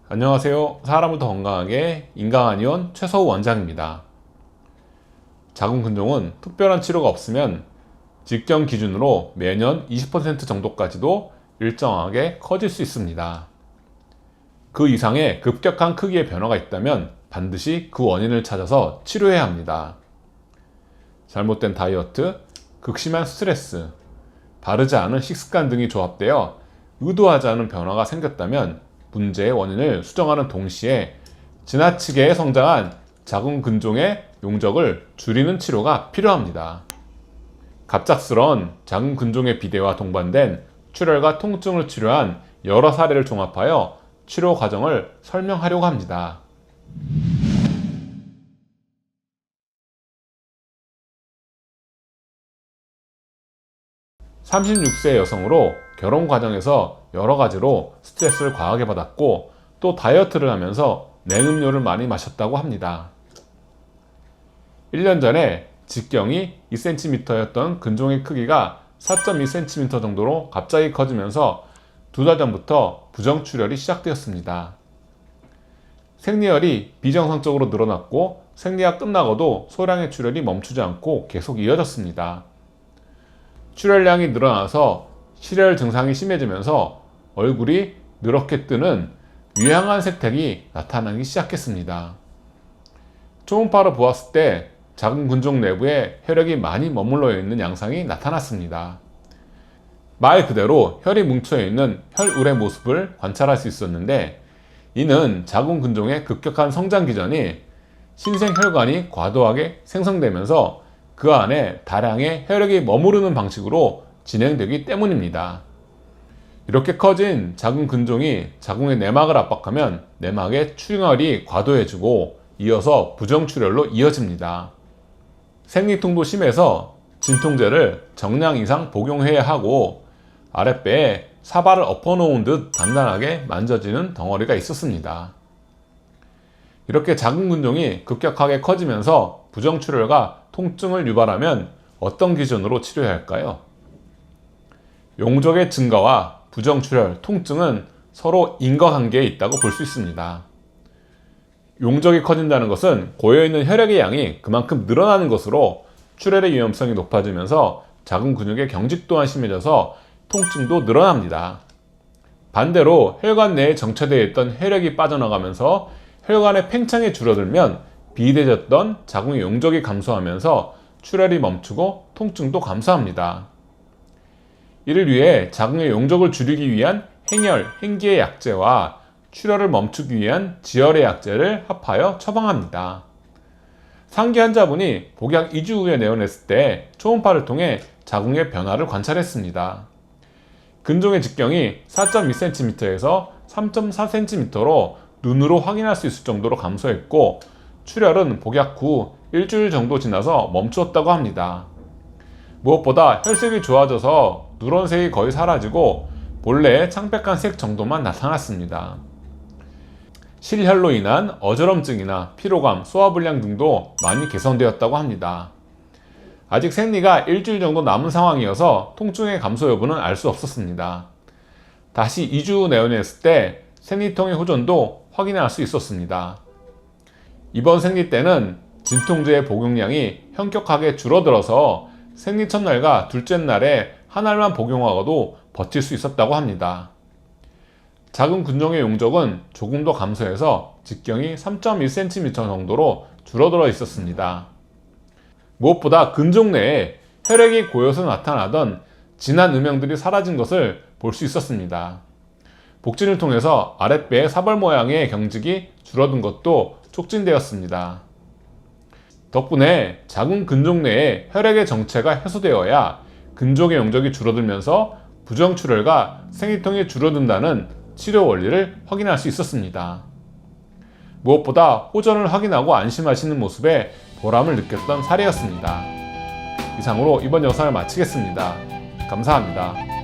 안녕하세요. 사람을 더 건강하게 인강한의원 최서우 원장입니다. 자궁근종은 특별한 치료가 없으면 직경 기준으로 매년 20% 정도까지도 일정하게 커질 수 있습니다. 그 이상의 급격한 크기의 변화가 있다면 반드시 그 원인을 찾아서 치료해야 합니다. 잘못된 다이어트, 극심한 스트레스, 바르지 않은 식습관 등이 조합되어 의도하지 않은 변화가 생겼다면 문제의 원인을 수정하는 동시에 지나치게 성장한 자궁근종의 용적을 줄이는 치료가 필요합니다. 갑작스러운 자궁근종의 비대와 동반된 출혈과 통증을 치료한 여러 사례를 종합하여 치료 과정을 설명하려고 합니다. 36세 여성으로 결혼 과정에서 여러 가지로 스트레스를 과하게 받았고 또 다이어트를 하면서 냉음료를 많이 마셨다고 합니다. 1년 전에 직경이 2cm였던 근종의 크기가 4.2cm 정도로 갑자기 커지면서 2달 전부터 부정출혈이 시작되었습니다. 생리혈이 비정상적으로 늘어났고 생리가 끝나고도 소량의 출혈이 멈추지 않고 계속 이어졌습니다. 출혈량이 늘어나서 실혈 증상이 심해지면서 얼굴이 누렇게 뜨는 유향한 색택이 나타나기 시작했습니다. 초음파로 보았을 때 자궁근종 내부에 혈액이 많이 머물러 있는 양상이 나타났습니다. 말 그대로 혈이 뭉쳐 있는 혈울의 모습을 관찰할 수 있었는데 이는 자궁근종의 급격한 성장 기전이 신생혈관이 과도하게 생성되면서 그 안에 다량의 혈액이 머무르는 방식으로 진행되기 때문입니다. 이렇게 커진 자궁근종이 자궁의 내막을 압박하면 내막의 출혈이 과도해지고 이어서 부정출혈로 이어집니다. 생리통도 심해서 진통제를 정량 이상 복용해야 하고 아랫배에 사발을 엎어놓은 듯 단단하게 만져지는 덩어리가 있었습니다. 이렇게 자궁근종이 급격하게 커지면서 부정출혈과 통증을 유발하면 어떤 기준으로 치료해야 할까요? 용적의 증가와 부정출혈, 통증은 서로 인과관계에 있다고 볼 수 있습니다. 용적이 커진다는 것은 고여있는 혈액의 양이 그만큼 늘어나는 것으로 출혈의 위험성이 높아지면서 자궁근육의 경직 또한 심해져서 통증도 늘어납니다. 반대로 혈관 내에 정체되어 있던 혈액이 빠져나가면서 혈관의 팽창이 줄어들면 비대해졌던 자궁의 용적이 감소하면서 출혈이 멈추고 통증도 감소합니다. 이를 위해 자궁의 용적을 줄이기 위한 행혈, 행기의 약제와 출혈을 멈추기 위한 지혈의 약제를 합하여 처방합니다. 상기 환자분이 복약 2주 후에 내원했을 때 초음파를 통해 자궁의 변화를 관찰했습니다. 근종의 직경이 4.2cm에서 3.4cm로 눈으로 확인할 수 있을 정도로 감소했고 출혈은 복약 후 일주일 정도 지나서 멈추었다고 합니다. 무엇보다 혈색이 좋아져서 누런색이 거의 사라지고 본래의 창백한 색 정도만 나타났습니다. 실혈로 인한 어지럼증이나 피로감, 소화불량 등도 많이 개선되었다고 합니다. 아직 생리가 일주일 정도 남은 상황이어서 통증의 감소 여부는 알 수 없었습니다. 다시 2주 후 내원했을 때 생리통의 호전도 확인할 수 있었습니다. 이번 생리 때는 진통제의 복용량이 현격하게 줄어들어서 생리 첫날과 둘째 날에 한 알만 복용하고도 버틸 수 있었다고 합니다. 자궁근종의 용적은 조금 더 감소해서 직경이 3.1cm 정도로 줄어들어 있었습니다. 무엇보다 근종 내에 혈액이 고여서 나타나던 진한 음영들이 사라진 것을 볼 수 있었습니다. 복진을 통해서 아랫배의 사발 모양의 경직이 줄어든 것도 촉진되었습니다. 덕분에 자궁근종 내에 혈액의 정체가 해소되어야 근종의 용적이 줄어들면서 부정출혈과 생리통이 줄어든다는 치료 원리를 확인할 수 있었습니다. 무엇보다 호전을 확인하고 안심하시는 모습에 보람을 느꼈던 사례였습니다. 이상으로 이번 영상을 마치겠습니다. 감사합니다.